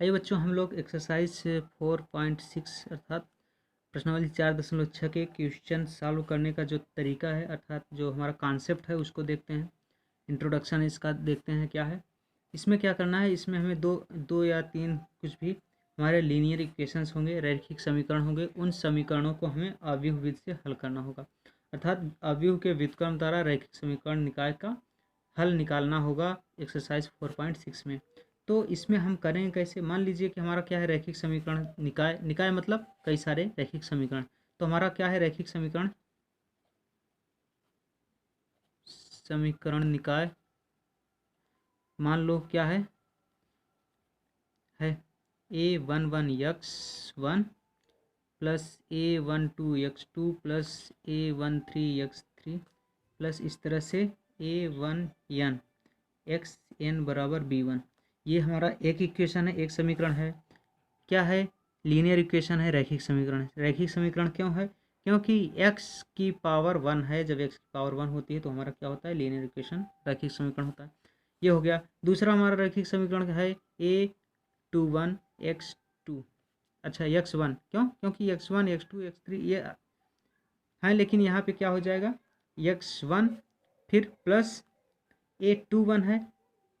आइए बच्चों, हम लोग एक्सरसाइज 4.6 अर्थात प्रश्नावली 4.6 के क्वेश्चन सॉल्व करने का जो तरीका है अर्थात जो हमारा कॉन्सेप्ट है उसको देखते हैं। इंट्रोडक्शन इसका देखते हैं क्या है। इसमें क्या करना है, इसमें हमें दो या तीन कुछ भी हमारे लीनियर इक्वेशंस होंगे, रैखिक समीकरण होंगे। उन समीकरणों को हमें अवयव विधि से हल करना होगा अर्थात अवयव के व्युत्क्रम द्वारा रैखिक समीकरण निकाय का हल निकालना होगा एक्सरसाइज 4.6 में। तो इसमें हम करेंगे कैसे, मान लीजिए कि हमारा क्या है रैखिक समीकरण निकाय। निकाय मतलब कई सारे रैखिक समीकरण। तो हमारा क्या है रैखिक समीकरण, समीकरण निकाय मान लो क्या है a11x1 plus a12x2 plus a13x3 plus इस तरह से a1n xn बराबर b1। ये हमारा एक इक्वेशन है, एक समीकरण है। क्या है, लीनियर इक्वेशन है, रैखिक समीकरण है। रैखिक समीकरण क्यों है, क्योंकि x की पावर 1 है। जब x की पावर 1 होती है तो हमारा क्या होता है, लीनियर इक्वेशन रैखिक समीकरण होता है। ये हो गया। दूसरा हमारा रैखिक समीकरण है a21 x2। अच्छा x1 क्यों, क्योंकि x1 x2 x3 ये है, लेकिन यहाँ पे क्या हो जाएगा x1 फिर प्लस a21 है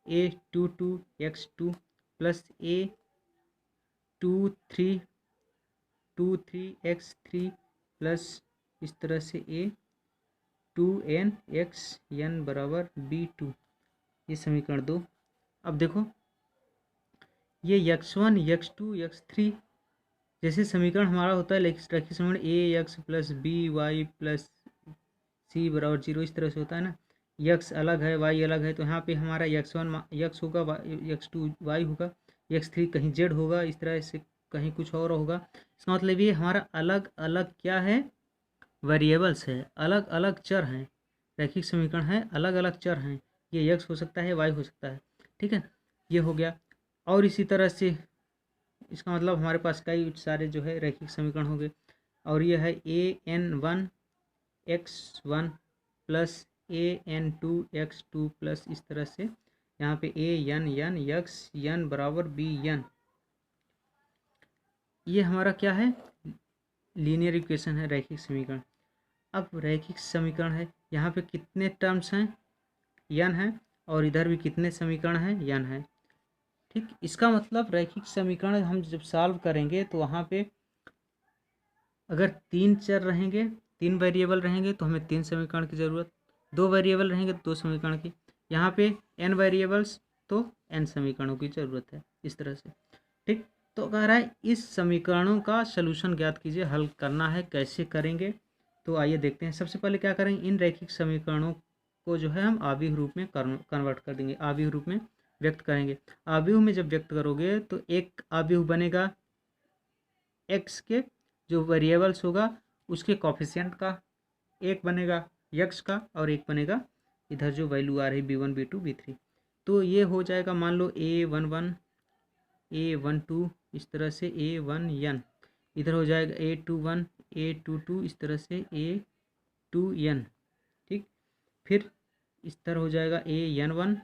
a22 x2 plus a23 x3 plus इस तरह से a2n xn बराबर b2। ये समीकरण 2। अब देखो ये x1 x2 x3 जैसे समीकरण हमारा होता है रैखिक समीकरण ax plus B Y plus C बराबर 0 इस तरह से होता है ना। x अलग है y अलग है तो यहाँ पे हमारा x1 x होगा, x2 y होगा, x3 कहीं z होगा, इस तरह से कहीं कुछ और होगा। इसका मतलब ये हमारा अलग अलग क्या है, वेरिएबल्स है, अलग अलग चर हैं। रैखिक समीकरण है, अलग अलग चर हैं। ये x हो सकता है, y हो सकता है, ठीक है। ये हो गया। और इसी तरह से इसका मतलब हमारे पास कई सारे जो है रैखिक समीकरण हो गए। और ये है an1 x1 plus an2 x2 plus इस तरह से यहाँ पे an x n बराबर bn। ये हमारा क्या है, लीनियर इक्वेशन है, रैखिक समीकरण। अब रैखिक समीकरण है, यहाँ पे कितने टर्म्स हैं, n है, और इधर भी कितने समीकरण हैं, n है, ठीक। इसका मतलब रैखिक समीकरण हम जब सॉल्व करेंगे तो वहाँ पे अगर 3 चर रहेंगे, 3 वेरिएबल रहेंगे तो हमें 3 समीकरण की ज़रूरत, 2 वेरिएबल रहेंगे तो 2 समीकरण की, यहाँ पे n वेरिएबल्स तो n समीकरणों की ज़रूरत है, इस तरह से, ठीक। तो कह रहा है इस समीकरणों का सलूशन ज्ञात कीजिए, हल करना है, कैसे करेंगे। तो आइए देखते हैं। सबसे पहले क्या करेंगे, इन रैखिक समीकरणों को जो है हम आव्यूह रूप में कन्वर्ट कर देंगे, आव्यूह रूप में व्यक्त करेंगे। आव्यूह में जब व्यक्त करोगे तो एक आव्यूह बनेगा x के जो वेरिएबल्स होगा उसके कॉफिशिएंट का, एक बनेगा x का और एक बनेगा इधर जो वैल्यू आ रही b1 b2 b3। तो ये हो जाएगा, मान लो a11 a12 इस तरह से a1n, इधर हो जाएगा a21 a22 इस तरह से a2n, ठीक। फिर इस तरह हो जाएगा an1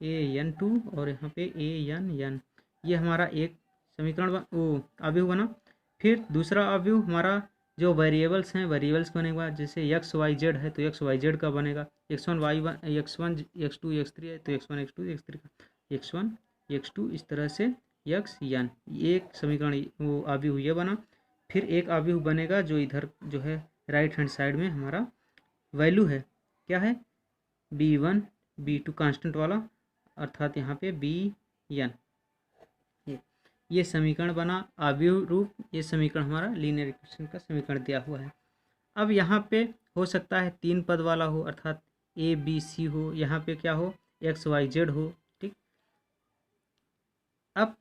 an2 और यहाँ पे ann। ये हमारा एक समीकरण आव्यूह बना। फिर दूसरा आव्यूह हमारा जो वेरिएबल्स हैं, वेरिएबल्स बनेगा बाद जैसे एक्स वाई जेड है तो एक्स वाई जेड का बनेगा, x1 x1 x2 x3 है तो x1 x2 x3 का x1 x2 इस तरह से xn। एक समीकरण वो आव्यूह ये बना। फिर एक आव्यूह बनेगा जो इधर जो है राइट हैंड साइड में हमारा वैल्यू है, क्या है b1 b2 कांस्टेंट वाला अर्थात यहाँ पे bn। ये समीकरण बना आव्यूह रूप। ये समीकरण हमारा लीनियर इक्वेशन का समीकरण दिया हुआ है। अब यहाँ पे हो सकता है 3 पद वाला हो अर्थात a b c हो, यहाँ पे क्या हो x y z हो, ठीक। अब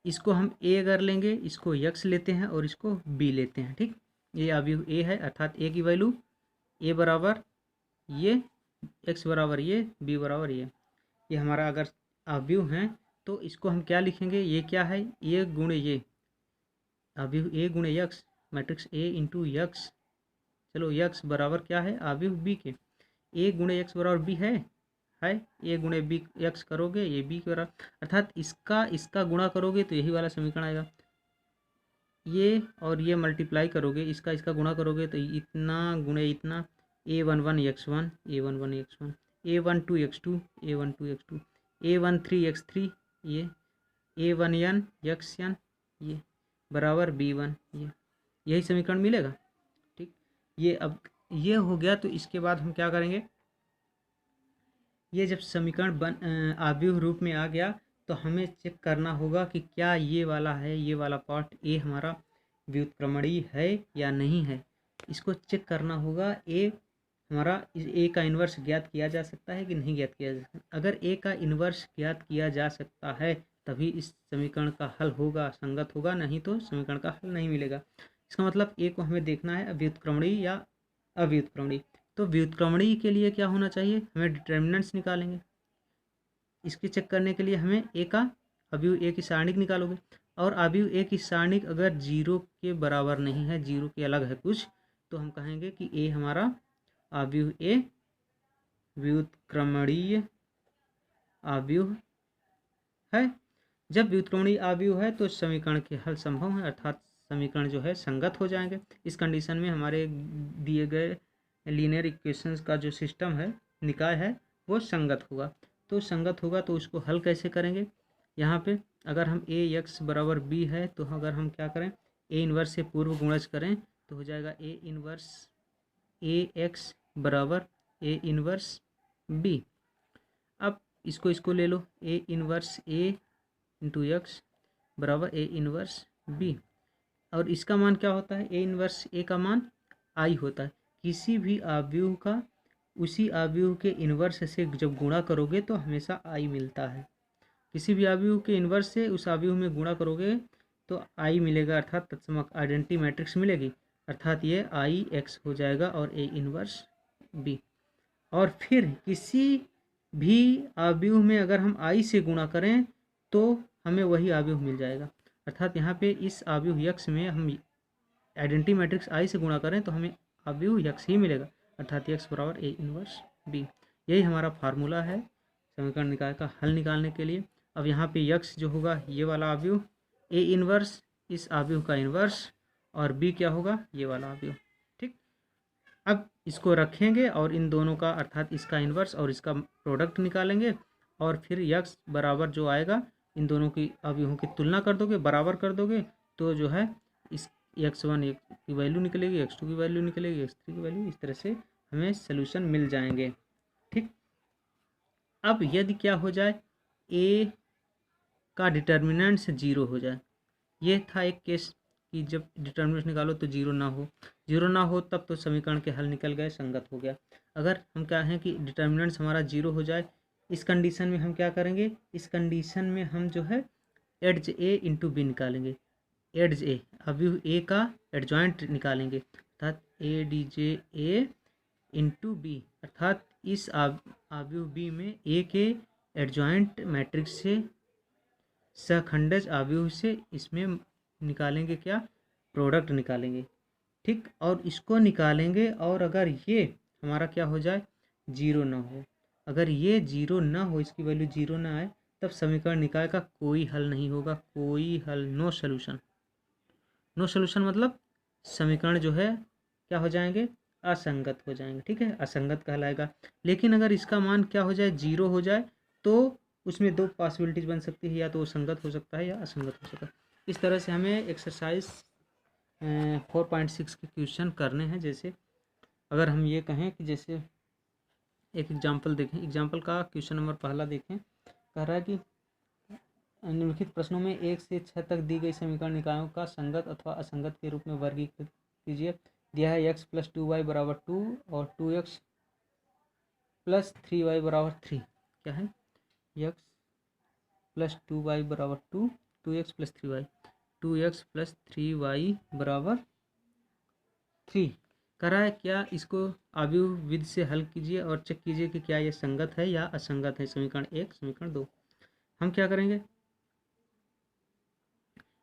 इसको हम a कर लेंगे, इसको x लेते हैं और इसको b लेते हैं, ठीक। ये आव्यूह a है अर्थात a की वैल्यू a बराबर ये, x बराबर ये, b बराबर ये हमारा अगर आव्यूह है तो इसको हम क्या लिखेंगे, ये क्या है a गुणे ये, आव्यूह a गुणे x, matrix a into x। चलो x बराबर क्या है आव्यूह b के, a गुणे x बराबर b है, है, ए गुणे बी एक्स करोगे ये बी के बराबर, अर्थात इसका गुणा करोगे तो यही वाला समीकरण आएगा। ये और ये मल्टीप्लाई करोगे, इसका गुणा करोगे तो इतना गुणे इतना, a11 x1 a11 x1 a12 x2 a12 x2 a13 x3 ये a1n xn ये बराबर b1 ये यही समीकरण मिलेगा। ठीक, ये अब ये हो गया। तो इसके बाद हम क्या करेंगे, ये जब समीकरण आव्यूह रूप में आ गया तो हमें चेक करना होगा कि क्या ये वाला है, ये वाला पार्ट ए हमारा व्युत्क्रमणीय है या नहीं है। इसको चेक करना होगा। ए हमारा ए का इन्वर्स ज्ञात किया जा सकता है कि नहीं ज्ञात किया जा सकता। अगर ए का इन्वर्स ज्ञात किया जा सकता है तभी इस समीकरण का हल होगा, संगत होगा, नहीं तो समीकरण का हल नहीं मिलेगा। इसका मतलब ए को हमें देखना है व्युत्क्रमणीय या अव्युत्क्रमणीय। तो व्युत्क्रमणीय के लिए क्या होना चाहिए, हमें डिटर्मिनेंट्स निकालेंगे। इसके चेक करने के लिए हमें ए का अवयव ए की सारणिक निकालोगे, और अवयव ए की सारणिक अगर 0 के बराबर नहीं है, 0 के अलग है कुछ, तो हम कहेंगे कि ए हमारा अवयव ए व्युत्क्रमणीय अवयव है। जब व्युत्क्रमणीय अवयव है तो समीकरण के हल संभव है, अर्थात समीकरण जो है संगत हो जाएंगे। इस कंडीशन में हमारे दिए गए लीनियर इक्वेशंस का जो सिस्टम है, निकाय है, वो संगत होगा। तो संगत होगा तो उसको हल कैसे करेंगे, यहाँ पे अगर हम ए एक्स बराबर बी है तो अगर हम क्या करें, ए इन्वर्स से पूर्व गुणज करें तो हो जाएगा ए इन्वर्स ए एक्स बराबर ए इन्वर्स बी। अब इसको ले लो, A inverse A into x बराबर ए इन्वर्स बी, और इसका मान क्या होता है, ए इन्वर्स ए का मान आई होता है। किसी भी अवयव का उसी अवयव के इन्वर्स से जब गुणा करोगे तो हमेशा आई मिलता है। किसी भी अवयव के इन्वर्स से उस अवयव में गुणा करोगे तो आई मिलेगा, अर्थात तत्समक आइडेंटिटी मैट्रिक्स मिलेगी, अर्थात ये आई एक्स हो जाएगा और ए इन्वर्स बी। और फिर किसी भी अवयव में अगर हम आई से गुणा करें तो हमें वही अवयव मिल जाएगा, अर्थात यहाँ पे इस अवयव यक्स में हम आइडेंटिटी मैट्रिक्स आई से गुणा करें तो हमें अवयव यक्स ही मिलेगा, अर्थात यक्स बराबर ए इन्वर्स बी। यही हमारा फार्मूला है समीकरण निकाय का हल निकालने के लिए। अब यहाँ पे यक्स जो होगा ये वाला अवयव, ए इन्वर्स इस अवयव का इन्वर्स, और बी क्या होगा, ये वाला अवयव। ठीक, अब इसको रखेंगे और इन दोनों का अर्थात इसका इन्वर्स और इसका प्रोडक्ट निकालेंगे, और फिर यक्स बराबर जो आएगा इन दोनों की अवयवों की तुलना कर दोगे, बराबर कर दोगे, तो जो है इस x1 की वैल्यू निकलेगी, x2 की वैल्यू निकलेगी, x3 की वैल्यू, इस तरह से हमें सोल्यूशन मिल जाएंगे। ठीक, अब यदि क्या हो जाए, a का डिटर्मिनेंट से 0 हो जाए, ये था एक केस कि जब डिटर्मिनेंट निकालो तो 0 ना हो तब तो समीकरण के हल निकल गए, संगत हो गया। अगर हम क्या हैं कि डिटर्मिनेंट्स हमारा 0 हो जाए, इस कंडीशन में हम क्या करेंगे, इस कंडीशन में हम जो है एड्ज ए इंटू बी निकालेंगे। एड्ज ए अवयव ए का एडजॉइंट निकालेंगे, अर्थात A D J A into B, अर्थात इस अवयव बी में ए के एडजॉइंट मैट्रिक्स से सहखंडज अवयव से इसमें निकालेंगे क्या, प्रोडक्ट निकालेंगे। ठीक, और इसको निकालेंगे, और अगर ये हमारा क्या हो जाए, 0 ना हो, अगर ये 0 ना हो, इसकी वैल्यू 0 ना आए, तब समीकरण निकाय का कोई हल नहीं होगा, कोई हल, नो सोल्यूशन। नो सोल्यूशन मतलब समीकरण जो है क्या हो जाएंगे, असंगत हो जाएंगे। ठीक है, असंगत कहलाएगा। लेकिन अगर इसका मान क्या हो जाए, 0 हो जाए, तो उसमें दो पॉसिबिलिटीज बन सकती है, या तो वो संगत हो सकता है या असंगत हो सकता है। इस तरह से हमें एक्सरसाइज 4.6 के क्वेश्चन करने हैं। जैसे अगर हम ये कहें कि जैसे एक एग्जांपल देखें, एग्जांपल का क्वेश्चन नंबर पहला देखें, कह रहा है कि निम्नलिखित प्रश्नों में 1 से 6 तक दी गई समीकरण निकायों का संगत अथवा असंगत के रूप में वर्गीकृत कीजिए। दिया है x + 2y = 2 और 2x + 3y = 3। क्या है, x + 2y = 2, 2x + 3y, 2x + 3y = 3। कह रहा है क्या, इसको अवयव विधि से हल कीजिए और चेक कीजिए कि क्या ये संगत है या असंगत है, समीकरण 1 समीकरण 2। हम क्या करेंगे,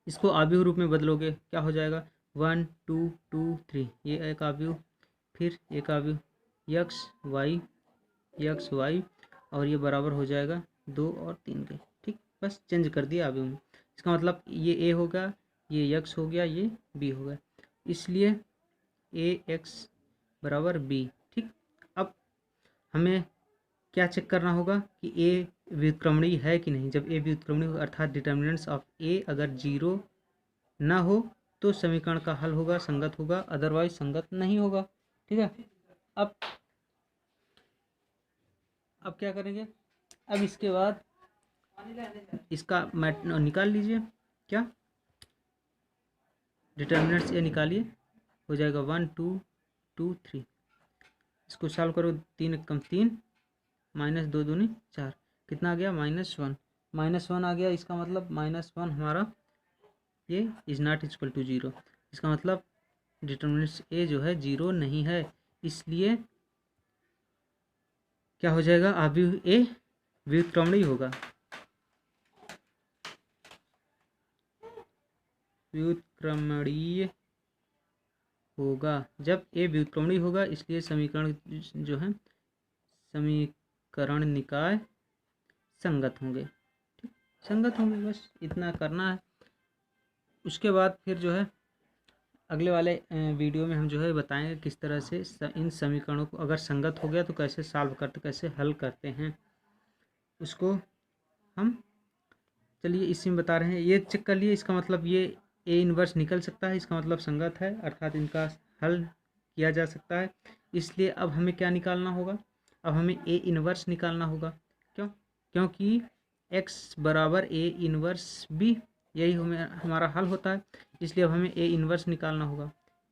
इसको अवयव रूप में बदलोगे, क्या हो जाएगा, 1 2 2 3, ये एक अवयव, फिर एक अवयव x y और ये बराबर हो जाएगा 2 और 3 के। ठीक, बस चेंज कर दिया अभी में। इसका मतलब ये ए होगा, ये एक्स हो गया, ये बी हो गया, इसलिए ए एक्स बराबर बी। ठीक, अब हमें क्या चेक करना होगा कि ए व्युत्क्रमणीय है कि नहीं। जब ए व्युत्क्रमणीय होगा अर्थात डिटर्मिनेंट्स ऑफ ए अगर 0 ना हो तो समीकरण का हल होगा, संगत होगा, अदरवाइज संगत नहीं होगा। ठीक है, अब क्या करेंगे, अब इसके बाद इसका मैट निकाल लीजिए। क्या डिटर्मिनेंट्स ए निकालिए, हो जाएगा 1 2 2 3। इसको सॉल्व करो, 3 एकम 3 माइनस 2 दूनी 4, कितना आ गया -1। -1 आ गया, इसका मतलब -1 हमारा ये इज नॉट इक्वल टू 0। इसका मतलब डिटर्मिनेंट्स ए जो है 0 नहीं है, इसलिए क्या हो जाएगा, अवयव ए व्युत्क्रमणीय होगा। व्युत्क्रमणीय होगा, जब ए व्युत्क्रमणीय होगा, इसलिए समीकरण जो है समीकरण निकाय संगत होंगे। ठीक, संगत होंगे, बस इतना करना है। उसके बाद फिर जो है अगले वाले वीडियो में हम जो है बताएंगे किस तरह से इन समीकरणों को अगर संगत हो गया तो कैसे सॉल्व करते, कैसे हल करते हैं उसको हम। चलिए इसी में बता रहे हैं, ये चेक कर लिए, इसका मतलब ये ए इनवर्स निकल सकता है, इसका मतलब संगत है, अर्थात इनका हल किया जा सकता है। इसलिए अब हमें क्या निकालना होगा, अब हमें ए इनवर्स निकालना होगा। क्यों, क्योंकि एक्स बराबर ए इनवर्स बी, यही हमें हमारा हल होता है, इसलिए अब हमें ए इनवर्स निकालना होगा।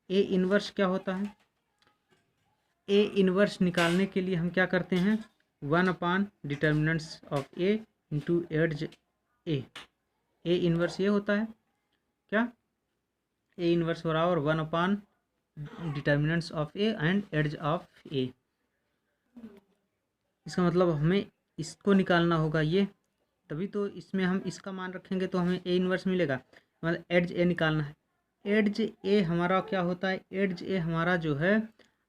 ए इनवर्स क्या होता है, ए इनवर्स निकालने के लिए हम क्या करते हैं, 1 determinants of A into adj A. A inverse ये होता है, क्या ए इनवर्स बराबर 1 determinants of A and adj of A. इसका मतलब हमें इसको निकालना होगा, ये तभी तो इसमें हम इसका मान रखेंगे तो हमें ए इनवर्स मिलेगा। मतलब एड्ज ए निकालना है, एड्ज ए हमारा क्या होता है, एड्ज ए हमारा जो है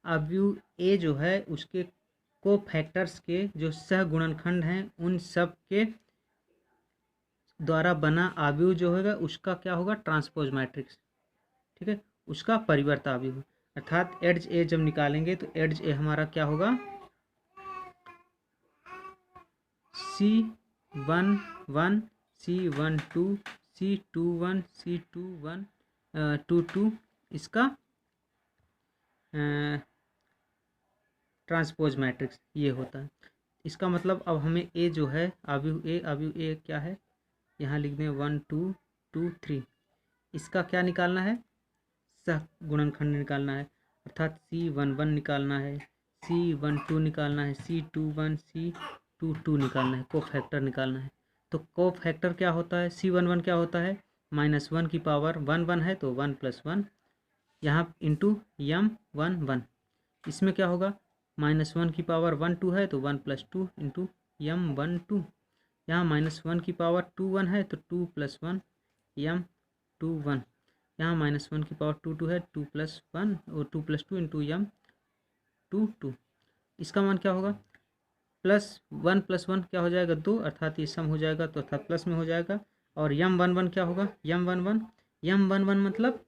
अवयव ए जो है उसके को फैक्टर्स के जो सहगुणनखंड हैं उन सब के द्वारा बना अवयव जो होगा उसका क्या होगा, ट्रांसपोज मैट्रिक्स। ठीक है, उसका परिवर्त अवयव, अर्थात एड्ज ए जब निकालेंगे तो एड्ज ए हमारा क्या होगा, C11 C12 C21 C21 22 इसका ट्रांसपोज मैट्रिक्स ये होता है। इसका मतलब अब हमें ए जो है अवयव ए क्या है, यहाँ लिख दें 1 2 2 3, इसका क्या निकालना है, सह गुणनखंड निकालना है, अर्थात C11 निकालना है, C12 निकालना है, C21 C22 निकालना है, को फैक्टर निकालना है। तो को फैक्टर क्या होता है, C11 क्या होता है, -1 की पावर 1 1 है तो 1 + 1 यहाँ इंटू m1 1, इसमें क्या होगा, -1 की पावर 1 2 है तो 1 + 2 इंटू m1 2, यहाँ -1 की पावर 2 1 है तो 2 + 1 m2 1, यहाँ -1 की पावर 2 2 है 2 + 1 और 2 + 2 इंटू m2 2। इसका मान क्या होगा, +1 + 1 क्या हो जाएगा 2, अर्थात ये सम हो जाएगा तो अर्थात प्लस में हो जाएगा। और m11 क्या होगा, m11 मतलब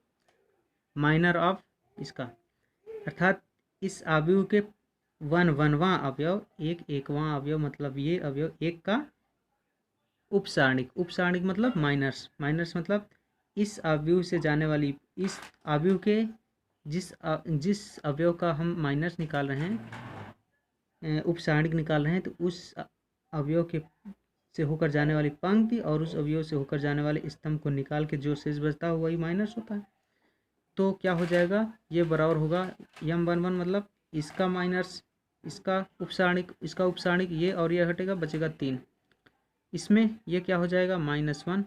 माइनर ऑफ इसका, अर्थात इस अवयव के 1 1वां अवयव, 1 1वां अवयव, मतलब ये अवयव एक का उपसारणिक मतलब माइनर्स मतलब इस अवयव से जाने वाली, इस अवयव के जिस अवयव का हम माइनर्स निकाल रहे हैं, उपसारणिक निकाल रहे हैं, तो उस अवयव के से होकर जाने वाली पंक्ति और उस अवयव से होकर जाने वाले स्तंभ को निकाल के जो शेष बचता है वही माइनस होता है। तो क्या हो जाएगा, ये बराबर होगा m11 मतलब इसका माइनस इसका उपसारणिक ये और ये हटेगा, बचेगा 3। इसमें ये क्या हो जाएगा, -1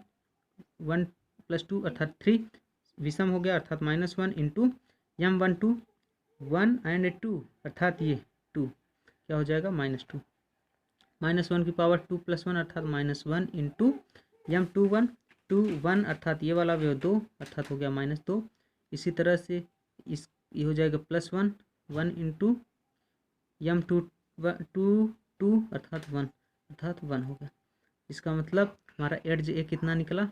1 + 2 अर्थात 3 विषम हो गया, अर्थात -1 इंटू m12 1 और 2 अर्थात ये 2 क्या हो जाएगा, -2 -1 की पावर 2 + 1 अर्थात -1 इंटू m21 2 1 अर्थात ये वाला भी 2 अर्थात हो गया -2। इसी तरह से ये हो जाएगा +1 1 इंटू m2 2 2 अर्थात 1 हो गया। इसका मतलब हमारा एड्ज ए कितना निकला,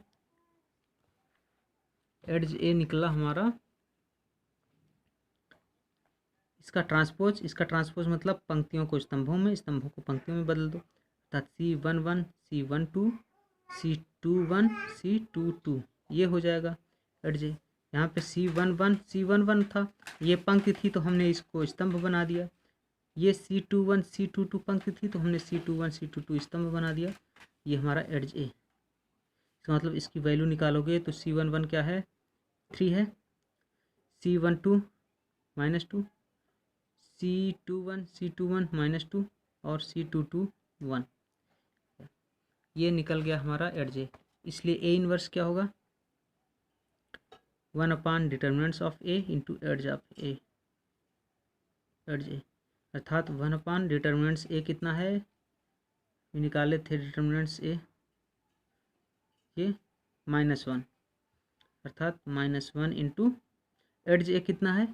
एड्ज ए निकला हमारा इसका ट्रांसपोज मतलब पंक्तियों को स्तंभों में, स्तंभों को पंक्तियों में बदल दो, अर्थात C11 C12 C21 C22 ये हो जाएगा एड्ज ए। यहाँ पे C11 था, ये पंक्ति थी तो हमने इसको स्तंभ बना दिया। ये C21 C22 पंक्ति थी तो हमने C21 C22 स्तंभ बना दिया। ये हमारा एड्ज ए। इसका मतलब इसकी वैल्यू निकालोगे तो C11 क्या है, 3 है, C12 -2, C21 -2 और C22 1। ये निकल गया हमारा एड्ज ए। इसलिए ए इनवर्स क्या होगा, 1 determinants of A into adj of A, adj A अर्थात 1 डिटर्मिनेंट्स ए कितना है, निकाले थे डिटर्मिनेंट्स ए, ये -1 अर्थात -1 इंटू एड्ज ए कितना है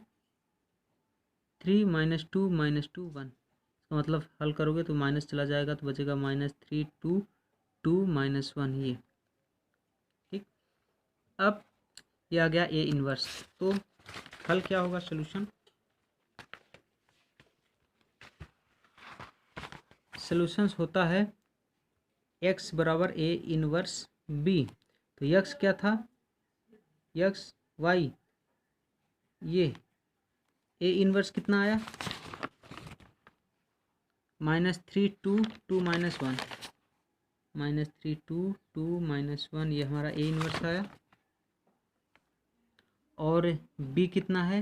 3 -2 -2 1। इसका मतलब हल करोगे तो माइनस चला जाएगा तो बचेगा -3 2 2 -1 ये, ठीक। अब ये आ गया ए इनवर्स। तो हल क्या होगा, सोल्यूशन सॉल्यूशंस होता है x बराबर ए इनवर्स बी। तो x क्या था, x y, ये ए इनवर्स कितना आया -3 2 2 -1, -3 2 2 -1 ये हमारा ए इनवर्स आया। और b कितना है,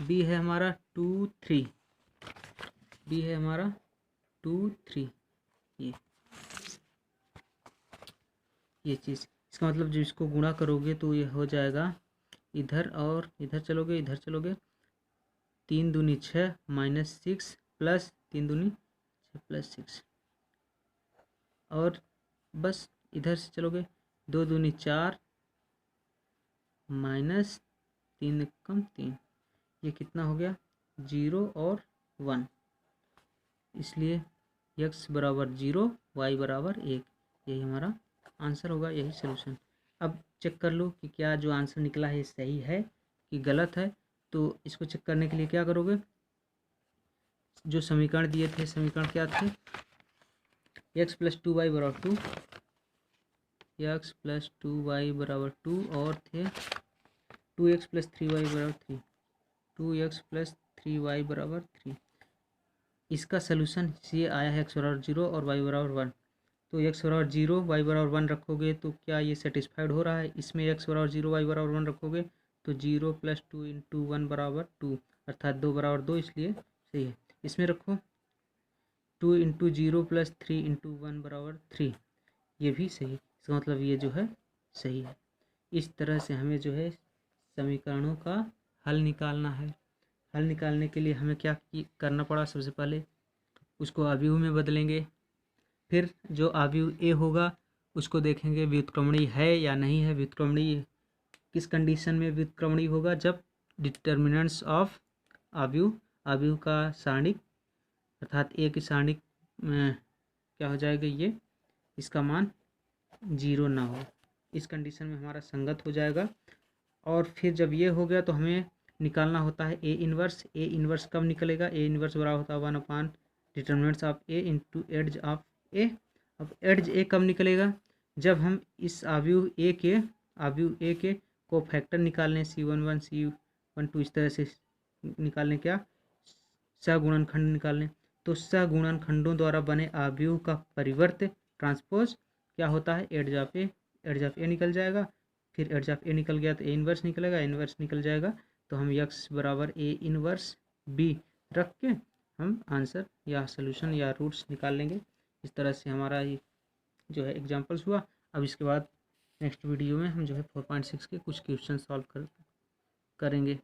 b है हमारा 2 3, b है हमारा 2 3 ये चीज़। इसका मतलब जब इसको गुणा करोगे तो ये हो जाएगा, इधर और इधर चलोगे, इधर चलोगे, 3 दूनी 6 -6 प्लस 3 दूनी 6 प्लस 6, और बस इधर से चलोगे 2 दूनी 4 -3 कम 3, ये कितना हो गया 0 और 1। इसलिए x बराबर 0 y बराबर 1, यही हमारा आंसर होगा, यही सलूशन। अब चेक कर लो कि क्या जो आंसर निकला है सही है कि गलत है। तो इसको चेक करने के लिए क्या करोगे, जो समीकरण दिए थे, समीकरण क्या थे, x + 2y बराबर 2, x + 2y बराबर 2, और थे 2x + 3y बराबर 3, 2x + 3y बराबर 3। इसका सलूशन ये आया है x बराबर 0 और y बराबर 1। तो x बराबर 0 y बराबर 1 रखोगे तो क्या ये सेटिस्फाइड हो रहा है, इसमें x बराबर 0 y बराबर 1 रखोगे तो 0 + 2 × 1 बराबर 2, अर्थात 2 बराबर 2, इसलिए सही है। इसमें रखो 2 × 0 + 3 × 1 बराबर 3, ये भी सही है। इसका मतलब ये जो है सही है। इस तरह से हमें जो है समीकरणों का हल निकालना है। हल निकालने के लिए हमें क्या करना पड़ा, सबसे पहले उसको अवयव में बदलेंगे, फिर जो अवयव ए होगा उसको देखेंगे व्युत्क्रमणीय है या नहीं है। व्युत्क्रमणीय किस कंडीशन में व्युत्क्रमणीय होगा, जब डिटर्मिनेंट्स ऑफ अवयव का सारणिक अर्थात ए की सारणिक क्या हो जाएगा, ये इसका मान 0 ना हो, इस कंडीशन में हमारा संगत हो जाएगा। और फिर जब ये हो गया तो हमें निकालना होता है ए इनवर्स। ए इनवर्स कब निकलेगा, ए इनवर्स बराबर होता है 1 determinants of A into adj of A. अब एड्ज ए कब निकलेगा, जब हम इस अवयव ए के कोफैक्टर निकालने, C11 C12 इस तरह से निकालने, क्या सहगुणनखंड निकालने। तो सहगुणनखंडों द्वारा बने अवयव का परिवर्त ट्रांसपोज क्या होता है, एड्ज ऑफ ए निकल जाएगा। फिर एड्ज ऑफ ए निकल गया तो ए इनवर्स निकलेगा, इनवर्स निकल जाएगा तो हम x बराबर ए इनवर्स बी रख के हम आंसर या सॉल्यूशन या रूट्स निकाल लेंगे। इस तरह से हमारा ये जो है एग्जांपल्स हुआ। अब इसके बाद नेक्स्ट वीडियो में हम जो है 4.6 के कुछ क्वेश्चन सॉल्व करेंगे।